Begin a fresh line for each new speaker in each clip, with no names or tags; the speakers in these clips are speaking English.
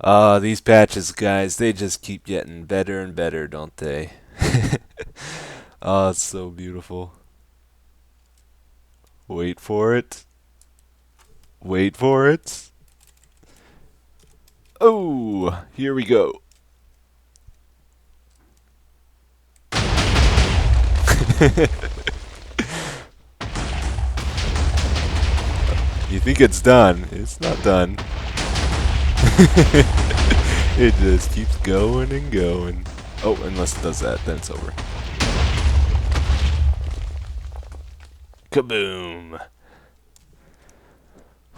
These patches, guys, they just keep getting better and better, don't they? Oh, it's so beautiful. Wait for it. Wait for it. Oh, here we go. You think it's done. It's not done. It just keeps going and going. Oh, unless it does that, then it's over. Kaboom!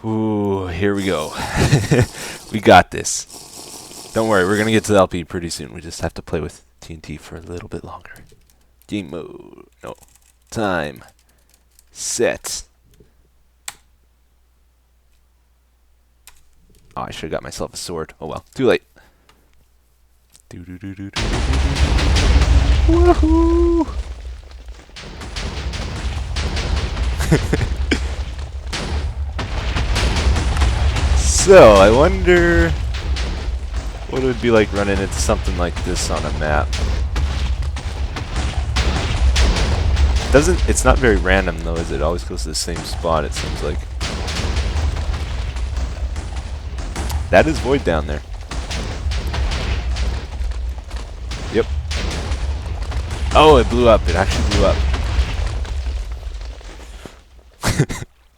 Ooh, here we go. We got this. Don't worry, we're gonna get to the LP pretty soon. We just have to play with TNT for a little bit longer. Game mode. No. Time. Set. Oh, I should have got myself a sword. Oh well. Too late. Do do do do do do do. Woohoo! So, I wonder what it would be like running into something like this on a map. It's not very random though, is it? It always goes to the same spot, it seems like. That is void down there. Yep. Oh, it blew up. It actually blew up.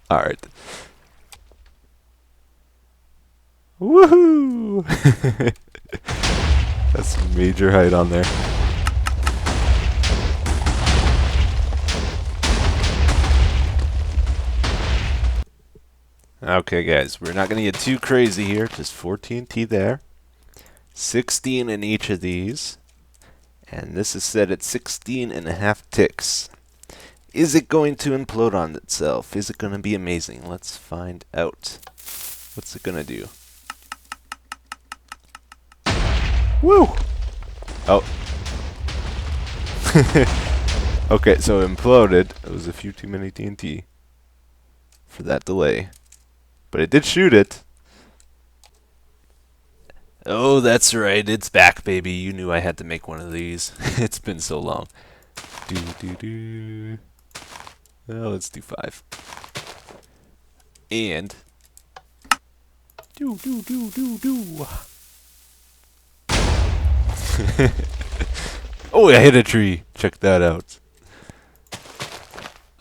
Alright. Woohoo! That's some major height on there. Okay, guys, we're not going to get too crazy here. Just 4 TNT there. 16 in each of these. And this is set at 16 and a half ticks. Is it going to implode on itself? Is it going to be amazing? Let's find out. What's it going to do? Woo! Oh. Okay, so it imploded. It was a few too many TNT for that delay. But it did shoot it. Oh, that's right. It's back, baby. You knew I had to make one of these. It's been so long. Do do do. Well, let's do 5. And do do do do do. Oh, I hit a tree. Check that out.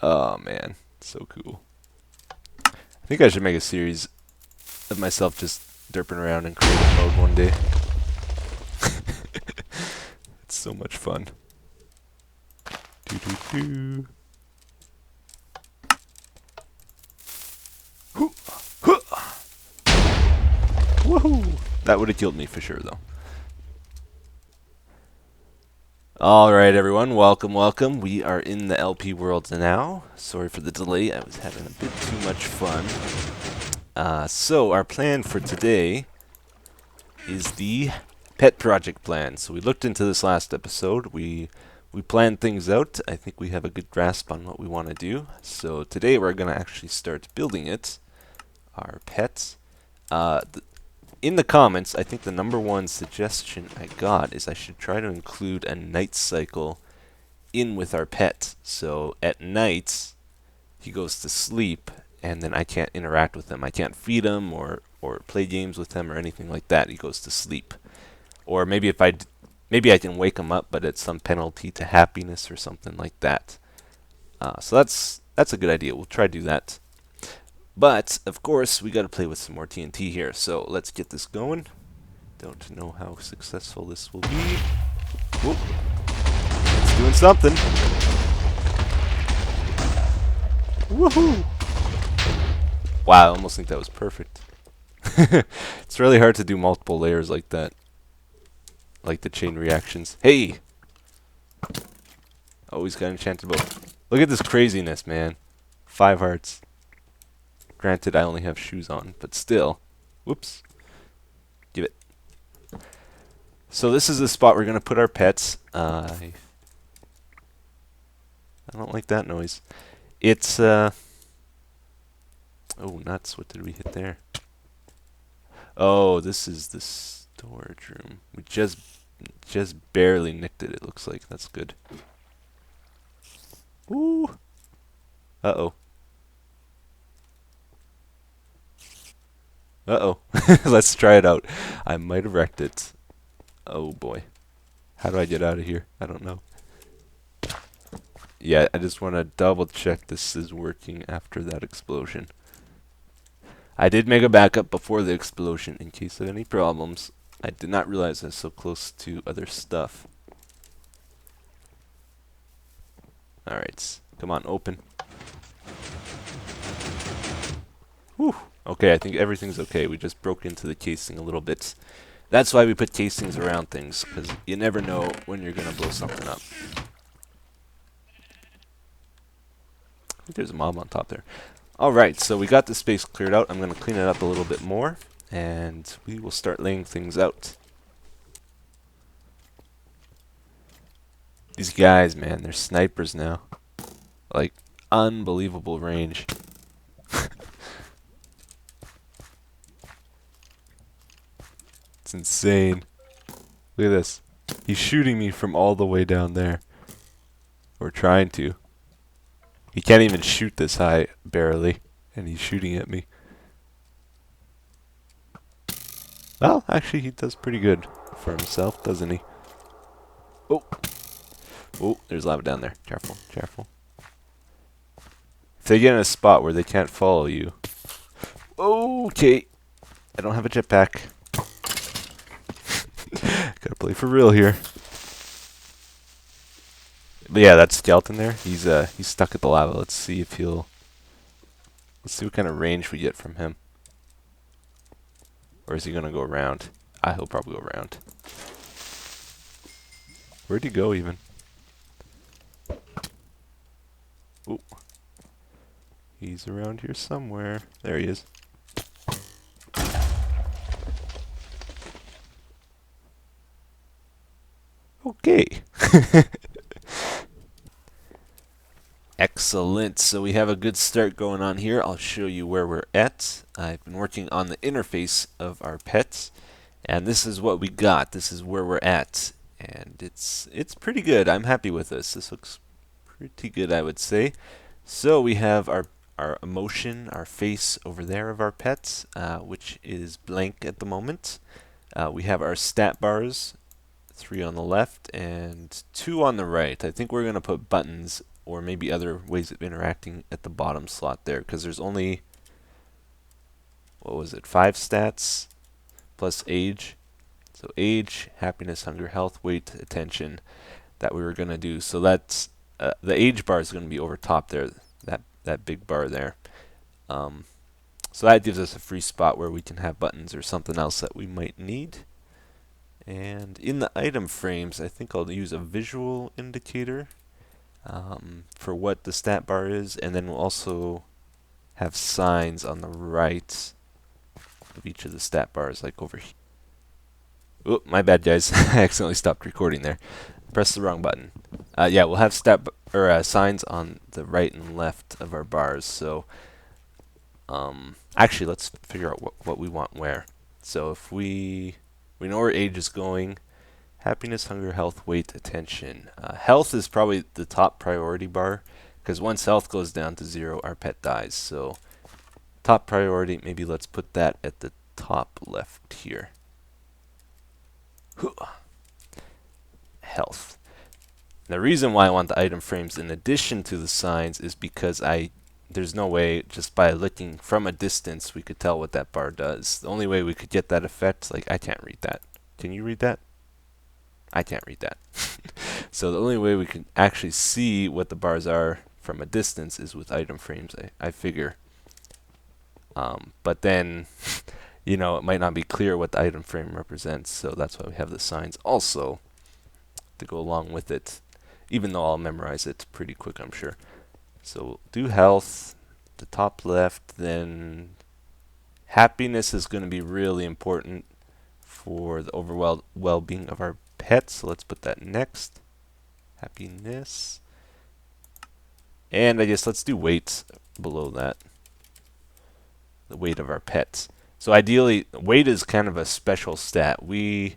Oh man, so cool. I think I should make a series of myself just derping around in creative mode one day. It's so much fun. Do do do. Woohoo! That would have killed me for sure, though. Alright, everyone. Welcome, welcome. We are in the LP world now. Sorry for the delay. I was having a bit too much fun. So, our plan for today is the pet project plan. So, we looked into this last episode. We planned things out. I think we have a good grasp on what we want to do. So, today we're going to actually start building it. Our pets. In the comments, I think the #1 suggestion I got is I should try to include a night cycle in with our pet. So at night, he goes to sleep, and then I can't interact with him. I can't feed him or play games with him or anything like that. He goes to sleep. Or maybe maybe I can wake him up, but at some penalty to happiness or something like that. So that's a good idea. We'll try to do that. But, of course, we got to play with some more TNT here, so let's get this going. Don't know how successful this will be. Whoop. It's doing something. Woohoo! Wow, I almost think that was perfect. It's really hard to do multiple layers like that. Like the chain reactions. Hey! Always got enchanted bow. Look at this craziness, man. 5 hearts. Granted, I only have shoes on, but still. Whoops. Give it. So this is the spot we're going to put our pets. I don't like that noise. It's, oh, nuts. What did we hit there? Oh, this is the storage room. We just barely nicked it, it looks like. That's good. Ooh. Uh-oh. Uh-oh. Let's try it out. I might have wrecked it. Oh boy. How do I get out of here? I don't know. Yeah, I just want to double check this is working after that explosion. I did make a backup before the explosion in case of any problems. I did not realize I was so close to other stuff. Alright, come on, open. Whew. Okay, I think everything's okay. We just broke into the casing a little bit. That's why we put casings around things, because you never know when you're going to blow something up. I think there's a mob on top there. Alright, so we got the space cleared out. I'm going to clean it up a little bit more, and we will start laying things out. These guys, man, they're snipers now. Like, unbelievable range. It's insane. Look at this. He's shooting me from all the way down there. Or trying to. He can't even shoot this high, barely. And he's shooting at me. Well, actually, he does pretty good for himself, doesn't he? Oh. Oh, there's lava down there. Careful, careful. If they get in a spot where they can't follow you. Okay. I don't have a jetpack. Gotta play for real here. But yeah, that skeleton there, he's stuck at the lava. Let's see what kind of range we get from him. Or is he gonna go around? He'll probably go around. Where'd he go even? Ooh. He's around here somewhere. There he is. Okay. Excellent. So we have a good start going on here. I'll show you where we're at. I've been working on the interface of our pets, and this is what we got. This is where we're at, and it's pretty good. I'm happy with this. This looks pretty good, I would say. So we have our emotion, our face over there of our pets, which is blank at the moment. We have our stat bars, 3 on the left and 2 on the right. I think we're going to put buttons or maybe other ways of interacting at the bottom slot there, because there's only, what was it, 5 stats plus age. So age, happiness, hunger, health, weight, attention, that we were going to do. So that's the age bar is going to be over top there, that big bar there. So that gives us a free spot where we can have buttons or something else that we might need. And in the item frames, I think I'll use a visual indicator for what the stat bar is, and then we'll also have signs on the right of each of the stat bars, like over here. Oh, my bad, guys. I accidentally stopped recording there. Press the wrong button. Yeah, we'll have signs on the right and left of our bars. So, actually, let's figure out what we want where. So if we know where age is going. Happiness, hunger, health, weight, attention. Health is probably the top priority bar, because once health goes down to 0, our pet dies. So top priority, maybe let's put that at the top left here. Health. The reason why I want the item frames in addition to the signs is because there's no way, just by looking from a distance, we could tell what that bar does. The only way we could get that effect, like, I can't read that. Can you read that? I can't read that. So the only way we can actually see what the bars are from a distance is with item frames, I figure. But then, it might not be clear what the item frame represents, so that's why we have the signs also to go along with it, even though I'll memorize it pretty quick, I'm sure. So we'll do health, the top left, then happiness is going to be really important for the overall well-being of our pets, so let's put that next. Happiness. And I guess let's do weight below that. The weight of our pets. So ideally, weight is kind of a special stat. We,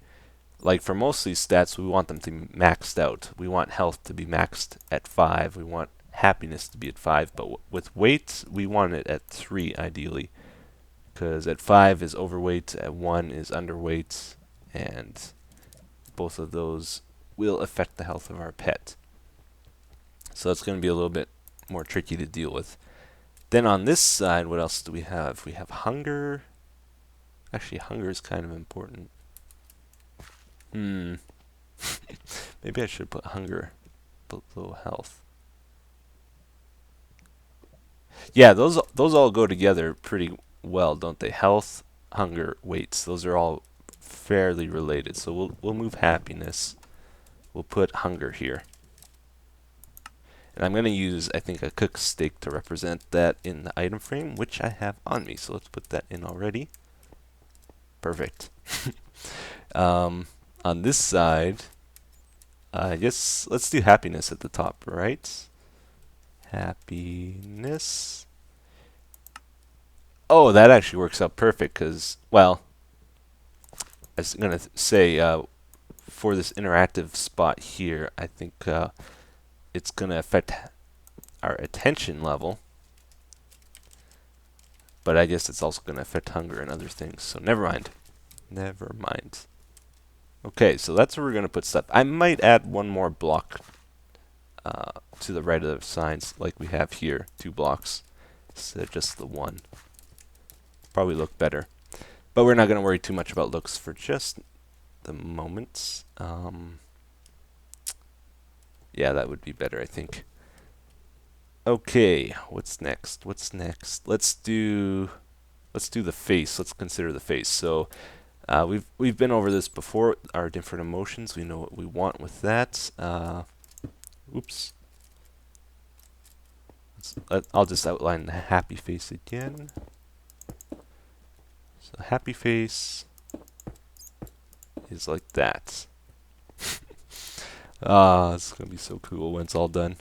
like for most of these stats, we want them to be maxed out. We want health to be maxed at 5. We want happiness to be at 5. But with weight, we want it at 3 ideally. Because at 5 is overweight, at 1 is underweight, and both of those will affect the health of our pet. So it's going to be a little bit more tricky to deal with. Then on this side, what else do we have? We have hunger. Actually, hunger is kind of important. Maybe I should put hunger below health. Yeah, those all go together pretty well, don't they? Health, hunger, weights. Those are all fairly related. So we'll move happiness. We'll put hunger here. And I'm going to use, I think, a cooked steak to represent that in the item frame, which I have on me. So let's put that in already. Perfect. On this side, I guess let's do happiness at the top, right? Happiness. Oh, that actually works out perfect because, well, I was going to say, for this interactive spot here, I think it's going to affect our attention level. But I guess it's also going to affect hunger and other things. So never mind. Never mind. Okay, so that's where we're going to put stuff. I might add one more block to the right of the signs like we have here. 2 blocks instead of just the 1. Probably look better. But we're not going to worry too much about looks for just the moment. Yeah, that would be better, I think. Okay, what's next? What's next? Let's do the face. Let's consider the face. So we've been over this before. Our different emotions. We know what we want with that. Oops. I'll just outline the happy face again. So happy face is like that. It's gonna be so cool when it's all done.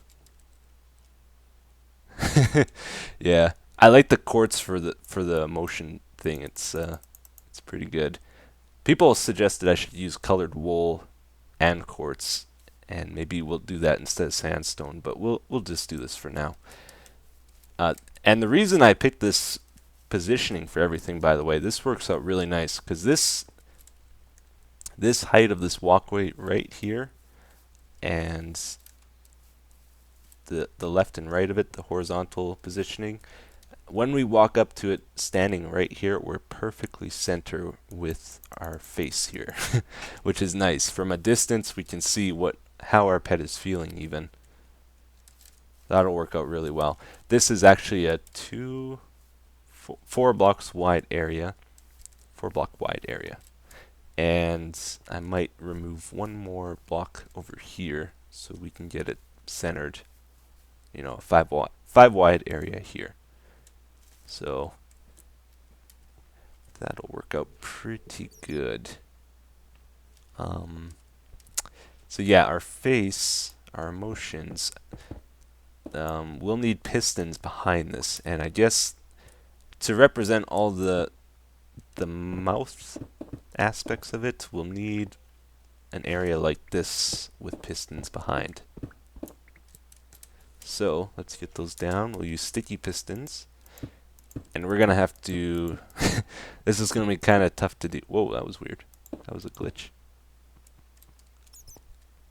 Yeah, I like the quartz for the emotion thing. It's pretty good. People suggested I should use colored wool and quartz, and maybe we'll do that instead of sandstone. But we'll just do this for now. And the reason I picked this positioning for everything, by the way, this works out really nice because this height of this walkway right here, and the left and right of it, the horizontal positioning, when we walk up to it standing right here, we're perfectly center with our face here, which is nice. From a distance, we can see how our pet is feeling even. That'll work out really well. This is actually a 4 blocks wide area, 4-block wide area. And I might remove one more block over here so we can get it centered, you know, a 5 wide area here. So that'll work out pretty good. So yeah, our face, our emotions, we'll need pistons behind this, and I guess to represent all the mouth aspects of it, we'll need an area like this with pistons behind. So let's get those down. We'll use sticky pistons. And we're going to have to... this is going to be kind of tough to do. Whoa, that was weird. That was a glitch.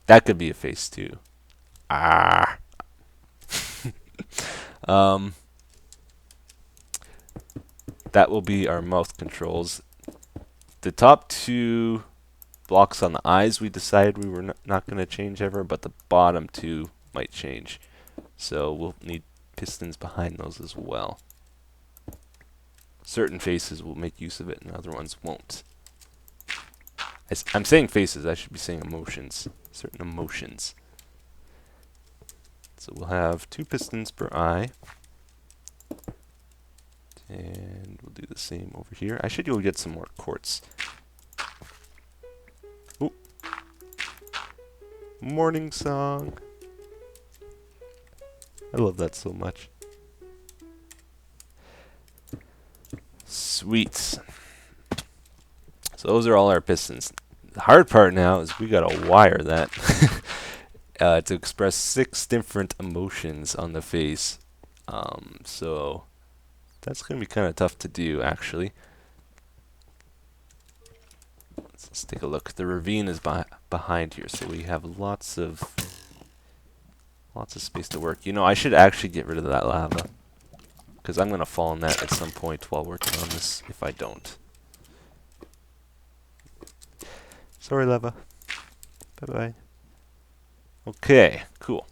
That could be a face too. Ah. That will be our mouth controls. The top 2 blocks on the eyes we decided we were not going to change ever, but the bottom 2 might change. So we'll need pistons behind those as well. Certain faces will make use of it and other ones won't. I'm saying faces, I should be saying emotions. Certain emotions. So we'll have 2 pistons per eye. And we'll do the same over here. I should go get some more quartz. Ooh. Morning song. I love that so much. Sweet. So those are all our pistons. The hard part now is we gotta wire that to express 6 different emotions on the face. So that's gonna be kind of tough to do, actually. Let's take a look. The ravine is behind here, so we have lots of space to work. You know, I should actually get rid of that lava, because I'm gonna fall in that at some point while working on this. If I don't, sorry, lava. Bye bye. Okay, cool.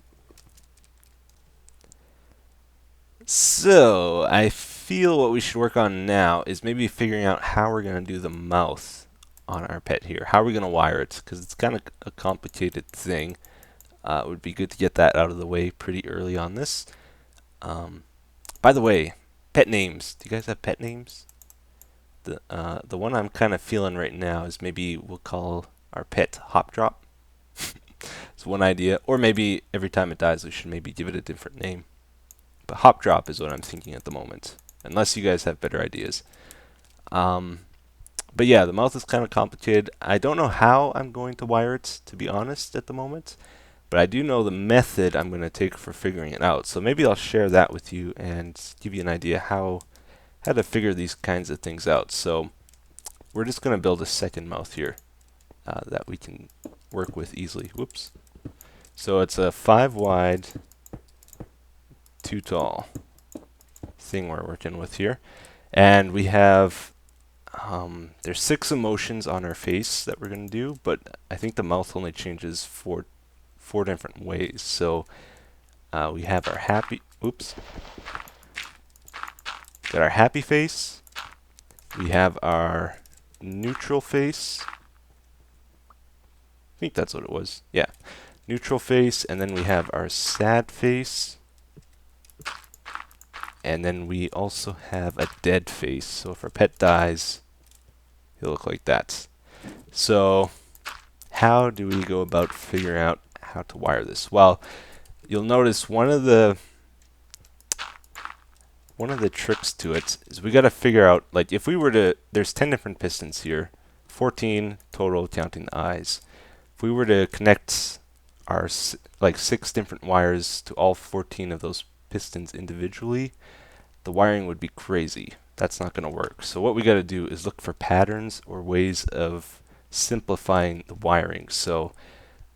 So I feel what we should work on now is maybe figuring out how we're gonna do the mouth on our pet here. How are we gonna wire it? Because it's kind of a complicated thing. It would be good to get that out of the way pretty early on this. By the way, pet names. Do you guys have pet names? The one I'm kind of feeling right now is maybe we'll call our pet Hop Drop. It's one idea. Or maybe every time it dies, we should maybe give it a different name. But Hop Drop is what I'm thinking at the moment, unless you guys have better ideas. But yeah, the mouth is kind of complicated. I don't know how I'm going to wire it, to be honest, at the moment. But I do know the method I'm going to take for figuring it out. So maybe I'll share that with you and give you an idea how to figure these kinds of things out. So we're just going to build a second mouth here that we can work with easily. Whoops. So it's a 5 wide, 2 tall thing we're working with here. And we have, there's 6 emotions on our face that we're going to do, but I think the mouth only changes 4 different ways. So we have our happy, got our happy face. We have our neutral face. I think that's what it was. Yeah, neutral face, and then we have our sad face. And then we also have a dead face. So if our pet dies, he'll look like that. So how do we go about figuring out how to wire this? Well, you'll notice one of the tricks to it is we got to figure out, like, if we were to, there's 10 different pistons here, 14 total counting the eyes. If we were to connect our 6 different wires to all 14 of those pistons individually, the wiring would be crazy. That's not going to work. So what we got to do is look for patterns or ways of simplifying the wiring. So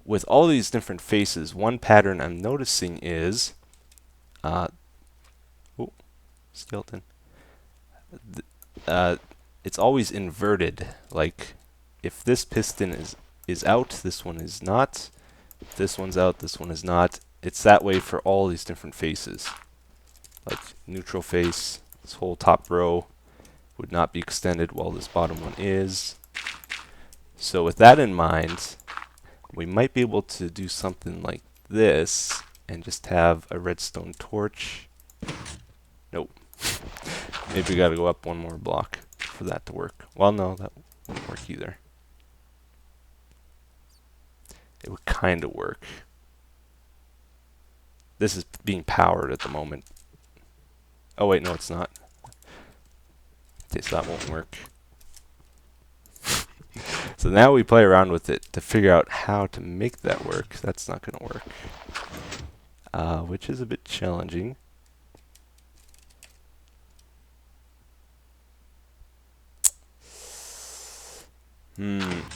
with all these different faces, one pattern I'm noticing is skeleton. It's always inverted. Like if this piston is out, this one is not. If this one's out, this one is not. It's that way for all these different faces. Like neutral face, this whole top row would not be extended while this bottom one is. So with that in mind, we might be able to do something like this and just have a redstone torch. Nope. Maybe we gotta go up one more block for that to work. Well, no, that won't work either. It would kind of work. This is being powered at the moment. Oh wait, no, it's not. Okay, so that won't work. So now we play around with it to figure out how to make that work. That's not going to work, which is a bit challenging.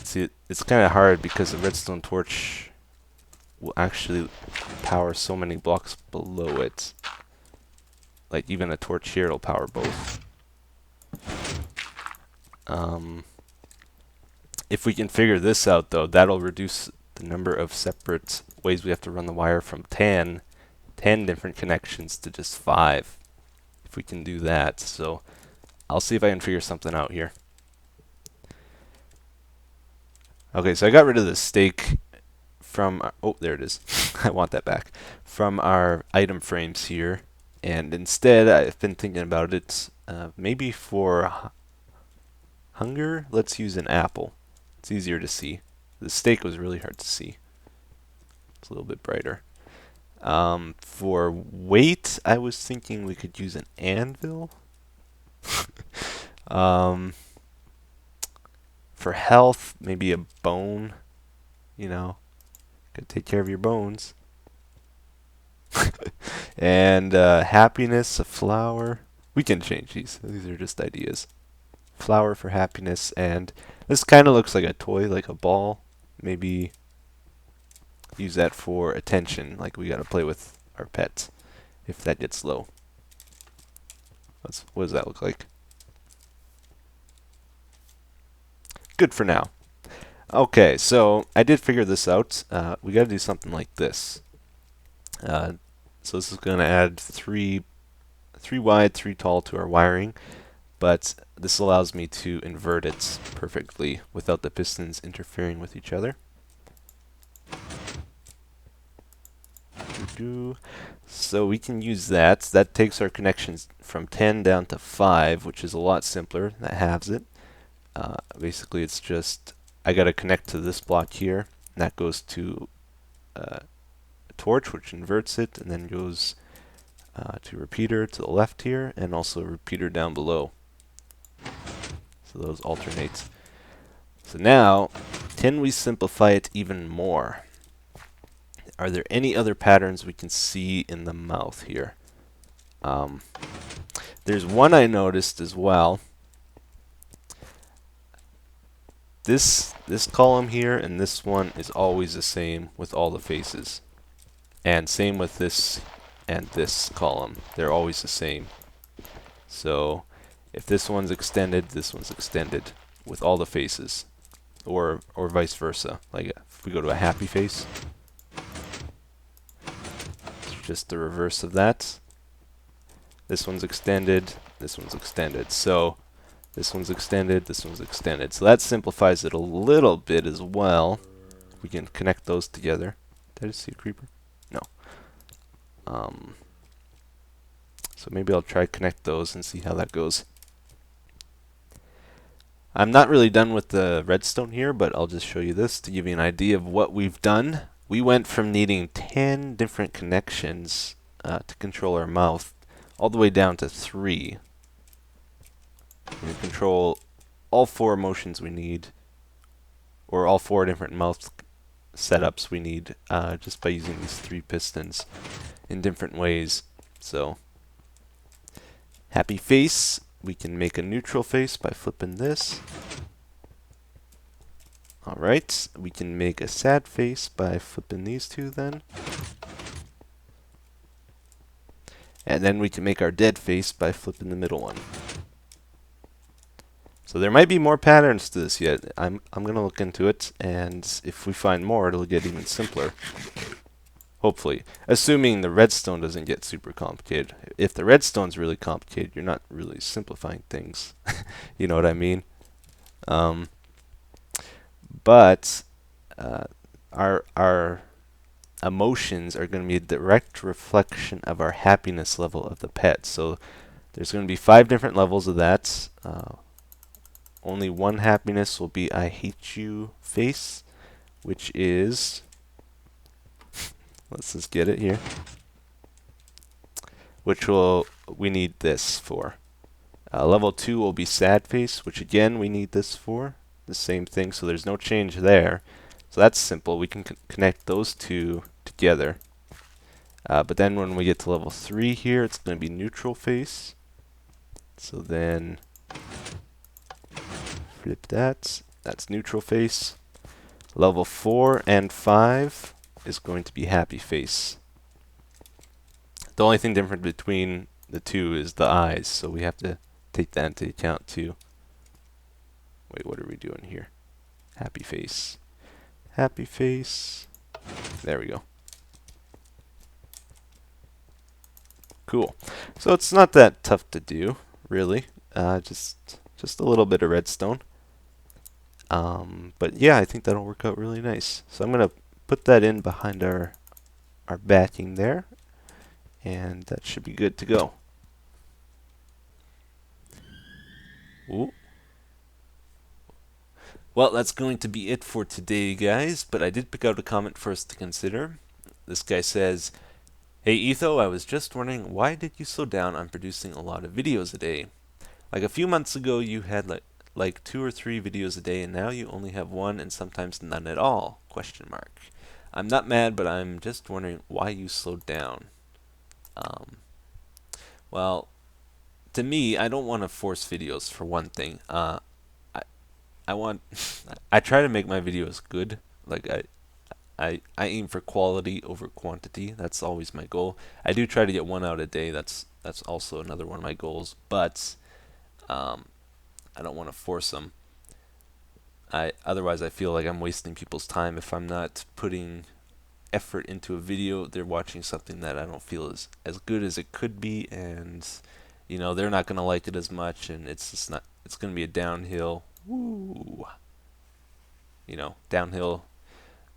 See, it's kind of hard because the redstone torch will actually power so many blocks below it. Like even a torch here will power both. If we can figure this out, though, that'll reduce the number of separate ways we have to run the wire from 10 different connections to just 5. If we can do that. So I'll see if I can figure something out here. Okay, so I got rid of the stake from oh, there it is. I want that back. From our item frames here. And instead, I've been thinking about it. Maybe for hunger, let's use an apple. It's easier to see. The stake was really hard to see. It's a little bit brighter. For weight, I was thinking we could use an anvil. Um, for health, maybe a bone. You know, gotta take care of your bones. And happiness, a flower. We can change these. These are just ideas. Flower for happiness, and this kind of looks like a toy, like a ball. Maybe use that for attention, like we gotta play with our pets if that gets low. What does that look like? Good for now. Okay, so I did figure this out. We gotta do something like this. So this is gonna add three wide, three tall to our wiring, but this allows me to invert it perfectly without the pistons interfering with each other. So we can use that. That takes our connections from 10 down to 5, which is a lot simpler. That halves it. Basically, it's just I got to connect to this block here, and that goes to a torch, which inverts it, and then goes to repeater to the left here, and also a repeater down below. So those alternate. So now, can we simplify it even more? Are there any other patterns we can see in the mouth here? There's one I noticed as well. This column here and this one is always the same with all the faces. And same with this and this column. They're always the same. So if this one's extended, this one's extended with all the faces. Or vice versa. Like if we go to a happy face, it's just the reverse of that. This one's extended, this one's extended. So this one's extended, this one's extended. So that simplifies it a little bit as well. We can connect those together. Did I just see a creeper? No. So maybe I'll try connect those and see how that goes. I'm not really done with the redstone here, but I'll just show you this to give you an idea of what we've done. We went from needing 10 different connections to control our mouth all the way down to 3. We control all 4 motions we need, or all 4 different mouth setups we need just by using these 3 pistons in different ways. So, happy face, we can make a neutral face by flipping this. Alright, we can make a sad face by flipping these 2 then. And then we can make our dead face by flipping the middle one. So there might be more patterns to this yet. I'm going to look into it, and if we find more, it'll get even simpler. Hopefully. Assuming the redstone doesn't get super complicated. If the redstone's really complicated, you're not really simplifying things. You know what I mean? But our emotions are going to be a direct reflection of our happiness level of the pet. So there's going to be 5 different levels of that. Only one happiness will be I hate you face, which is, let's just get it here, which we need this for. Level 2 will be sad face, which again we need this for. The same thing, so there's no change there. So that's simple. We can connect those 2 together. But then when we get to level 3 here, it's going to be neutral face. So then flip that. That's neutral face. Level 4 and 5 is going to be happy face. The only thing different between the 2 is the eyes, so we have to take that into account too. Wait, what are we doing here? Happy face. Happy face. There we go. Cool. So it's not that tough to do, really. Just a little bit of redstone. But yeah, I think that'll work out really nice. So I'm gonna put that in behind our backing there, and that should be good to go. Ooh. Well, that's going to be it for today, guys, but I did pick out a comment for us to consider. This guy says, "Hey Etho, I was just wondering, why did you slow down on producing a lot of videos a day? Like a few months ago, you had like 2 or 3 videos a day, and now you only have one and sometimes none at all? Question mark. I'm not mad, but I'm just wondering why you slowed down. Um, well, to me, I don't want to force videos for one thing. I I want I try to make my videos good. Like I aim for quality over quantity. That's always my goal. I do try to get one out a day. That's also another one of my goals. But um, I don't want to force them. Otherwise I feel like I'm wasting people's time if I'm not putting effort into a video. They're watching something that I don't feel is as good as it could be, and they're not gonna like it as much, and it's just not. It's gonna be a downhill. Woo. Downhill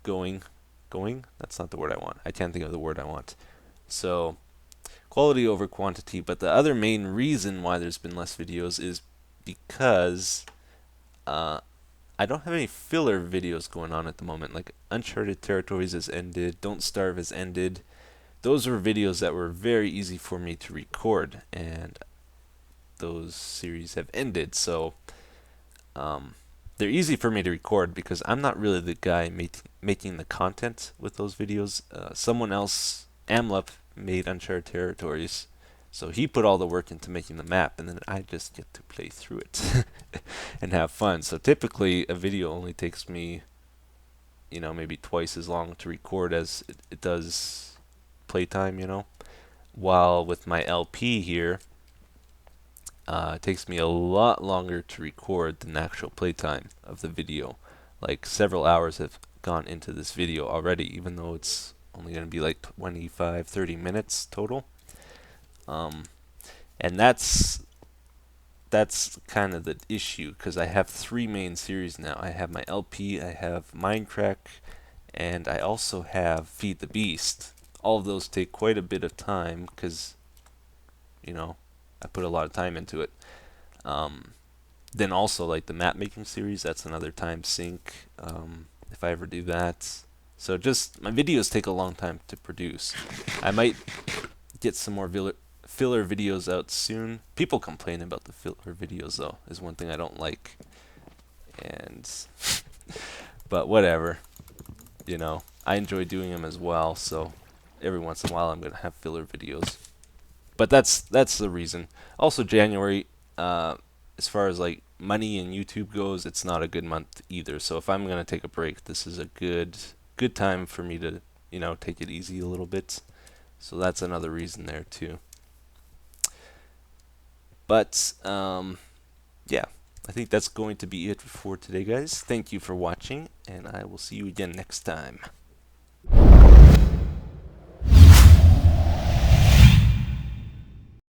going. Going? That's not the word I want. I can't think of the word I want. So, quality over quantity. But the other main reason why there's been less videos is because uh, I don't have any filler videos going on at the moment. Like Uncharted Territories has ended, Don't Starve has ended. Those were videos that were very easy for me to record, and those series have ended. So um, they're easy for me to record because I'm not really the guy making the content with those videos. Someone else, Amlep, made Uncharted Territories, so he put all the work into making the map, and then I just get to play through it and have fun. So typically, a video only takes me, maybe twice as long to record as it does playtime. While with my LP here, it takes me a lot longer to record than the actual playtime of the video. Like several hours have gone into this video already, even though it's only going to be like 25, 30 minutes total. Um, and that's kind of the issue because I have 3 main series now. I have my LP, I have Minecraft, and I also have Feed the Beast. All of those take quite a bit of time because, I put a lot of time into it. Um, then also like the map making series, that's another time sink. If I ever do that. So just my videos take a long time to produce. I might get some more filler videos out soon. People complain about the filler videos though, is one thing I don't like. And but whatever, I enjoy doing them as well. So every once in a while I'm gonna have filler videos. But that's the reason. Also January, as far as like money and YouTube goes, it's not a good month either. So if I'm gonna take a break, this is a good time for me to take it easy a little bit. So that's another reason there too. But yeah, I think that's going to be it for today, guys. Thank you for watching, and I will see you again next time.